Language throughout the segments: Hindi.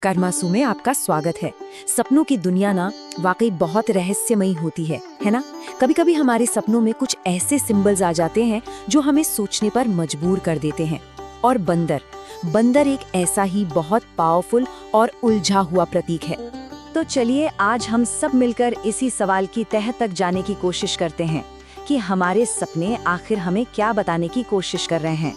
कर्मासू में आपका स्वागत है। सपनों की दुनिया ना वाकई बहुत रहस्यमयी होती है ना। कभी कभी हमारे सपनों में कुछ ऐसे सिंबल्स आ जाते हैं जो हमें सोचने पर मजबूर कर देते हैं। और बंदर एक ऐसा ही बहुत पावरफुल और उलझा हुआ प्रतीक है। तो चलिए आज हम सब मिलकर इसी सवाल की तह तक जाने की कोशिश करते हैं कि हमारे सपने आखिर हमें क्या बताने की कोशिश कर रहे हैं।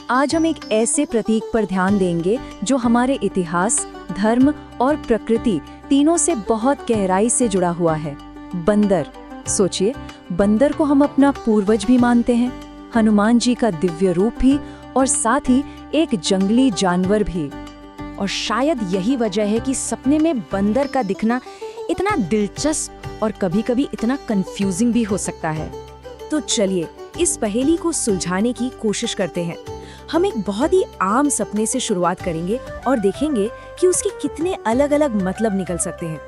आज हम एक ऐसे प्रतीक पर ध्यान देंगे जो हमारे इतिहास, धर्म और प्रकृति तीनों से बहुत गहराई से जुड़ा हुआ है। बंदर। सोचिए, बंदर को हम अपना पूर्वज भी मानते हैं, हनुमान जी का दिव्य रूप भी, और साथ ही एक जंगली जानवर भी। और शायद यही वजह है कि सपने में बंदर का दिखना इतना दिलचस्प और कभी-कभी इतना कंफ्यूजिंग भी हो सकता है। तो चलिए इस पहेली को सुलझाने की कोशिश करते हैं। हम एक बहुत ही आम सपने से शुरुआत करेंगे और देखेंगे कि उसके कितने अलग अलग मतलब निकल सकते हैं।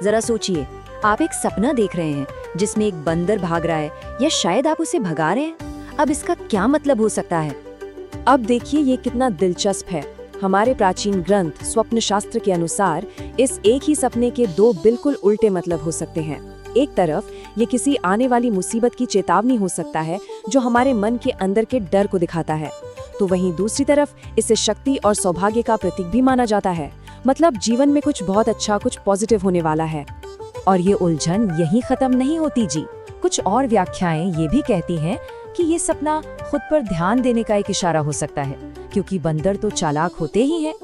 जरा सोचिए, आप एक सपना देख रहे हैं जिसमें एक बंदर भाग रहा है या शायद आप उसे भगा रहे हैं। अब इसका क्या मतलब हो सकता है? अब देखिए ये कितना दिलचस्प है। हमारे प्राचीन ग्रंथ स्वप्न शास्त्र के अनुसार इस एक ही सपने के दो बिल्कुल उल्टे मतलब हो सकते हैं। एक तरफ ये किसी आने वाली मुसीबत की चेतावनी हो सकता है जो हमारे मन के अंदर के डर को दिखाता है, तो वहीं दूसरी तरफ इसे शक्ति और सौभाग्य का प्रतीक भी माना जाता है। मतलब जीवन में कुछ बहुत अच्छा, कुछ पॉजिटिव होने वाला है। और ये उलझन यहीं खत्म नहीं होती जी। कुछ और व्याख्याएं ये भी कहती हैं कि ये सपना खुद पर ध्यान देने का एक इशारा हो सकता है, क्योंकि बंदर तो चालाक होते ही हैं।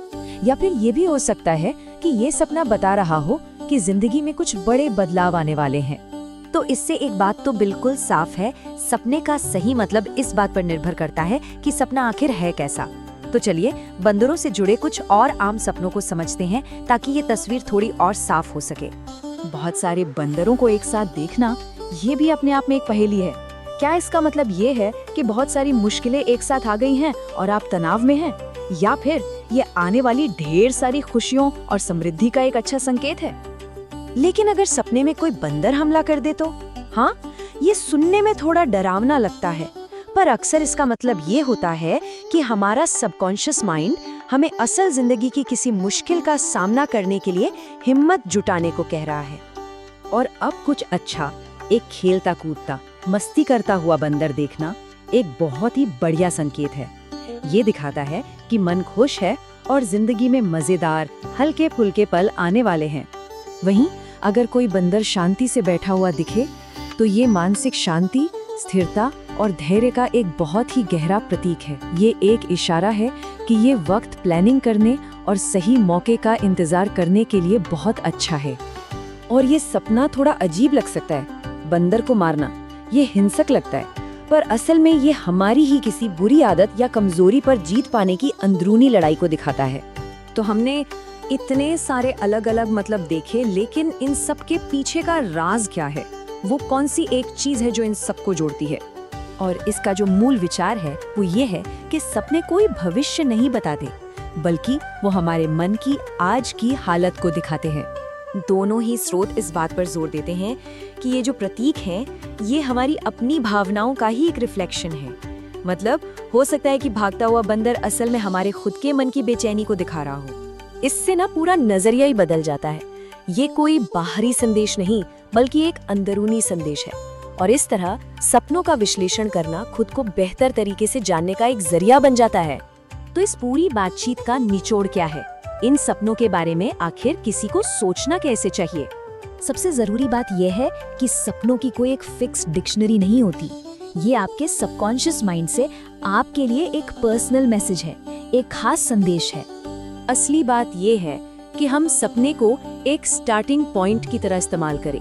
या फिर ये भी हो सकता है कि ये सपना बता रहा हो कि जिंदगी में कुछ बड़े बदलाव आने वाले हैं। तो इससे एक बात तो बिल्कुल साफ है, सपने का सही मतलब इस बात पर निर्भर करता है कि सपना आखिर है कैसा। तो चलिए बंदरों से जुड़े कुछ और आम सपनों को समझते हैं ताकि ये तस्वीर थोड़ी और साफ हो सके। बहुत सारे बंदरों को एक साथ देखना ये भी अपने आप में एक पहेली है। क्या इसका मतलब ये है कि बहुत सारी मुश्किलें एक साथ आ गई हैं और आप तनाव में हैं, या फिर ये आने वाली ढेर सारी खुशियों और समृद्धि का एक अच्छा संकेत है? लेकिन अगर सपने में कोई बंदर हमला कर दे तो? हाँ, ये सुनने में थोड़ा डरावना लगता है, पर अक्सर इसका मतलब ये होता है कि हमारा सबकॉन्शियस माइंड हमें असल जिंदगी की किसी मुश्किल का सामना करने के लिए हिम्मत जुटाने को कह रहा है। और अब कुछ अच्छा, एक खेलता कूदता, मस्ती करता हुआ बंदर देखना एक बहुत ही बढ़िया संकेत है। ये दिखाता है कि मन खुश है और जिंदगी में मजेदार, हल्के फुल्के पल आने वाले हैं। वहीं अगर कोई बंदर शांति से बैठा हुआ दिखे तो ये मानसिक शांति, स्थिरता और धैर्य का एक बहुत ही गहरा प्रतीक है। ये एक इशारा है कि ये वक्त प्लानिंग करने और सही मौके का इंतजार करने के लिए बहुत अच्छा है। और ये सपना थोड़ा अजीब लग सकता है, बंदर को मारना, ये हिंसक लगता है, पर असल में ये हमारी ही किसी बुरी आदत या कमजोरी पर जीत पाने की अंदरूनी लड़ाई को दिखाता है। तो हमने इतने सारे अलग अलग मतलब देखे, लेकिन इन सब के पीछे का राज क्या है? वो कौन सी एक चीज है जो इन सबको जोड़ती है? और इसका जो मूल विचार है वो ये है कि सपने कोई भविष्य नहीं बताते, बल्कि वो हमारे मन की आज की हालत को दिखाते हैं। दोनों ही स्रोत इस बात पर जोर देते हैं कि ये जो प्रतीक हैं, ये हमारी अपनी भावनाओं का ही एक रिफ्लेक्शन है। मतलब हो सकता है कि भागता हुआ बंदर असल में हमारे खुद के मन की बेचैनी को दिखा रहा हो। इससे ना पूरा नजरिया ही बदल जाता है। ये कोई बाहरी संदेश नहीं, बल्कि एक अंदरूनी संदेश है। और इस तरह सपनों का विश्लेषण करना खुद को बेहतर तरीके से जानने का एक जरिया बन जाता है। तो इस पूरी बातचीत का निचोड़ क्या है? इन सपनों के बारे में आखिर किसी को सोचना कैसे चाहिए? सबसे जरूरी बात यह है कि सपनों की कोई एक फिक्स डिक्शनरी नहीं होती। ये आपके सबकॉन्शियस माइंड से आपके लिए एक पर्सनल मैसेज है, एक खास संदेश है। असली बात ये है कि हम सपने को एक स्टार्टिंग पॉइंट की तरह इस्तेमाल करें।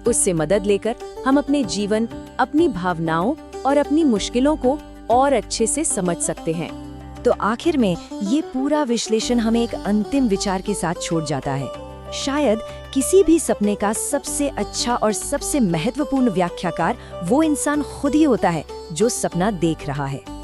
उससे मदद लेकर हम अपने जीवन, अपनी भावनाओं और अपनी मुश्किलों को और अच्छे से समझ सकते हैं। तो आखिर में ये पूरा विश्लेषण हमें एक अंतिम विचार के साथ छोड़ जाता है। शायद किसी भी सपने का सबसे अच्छा और सबसे महत्वपूर्ण व्याख्याकार वो इंसान खुद ही होता है जो सपना देख रहा है।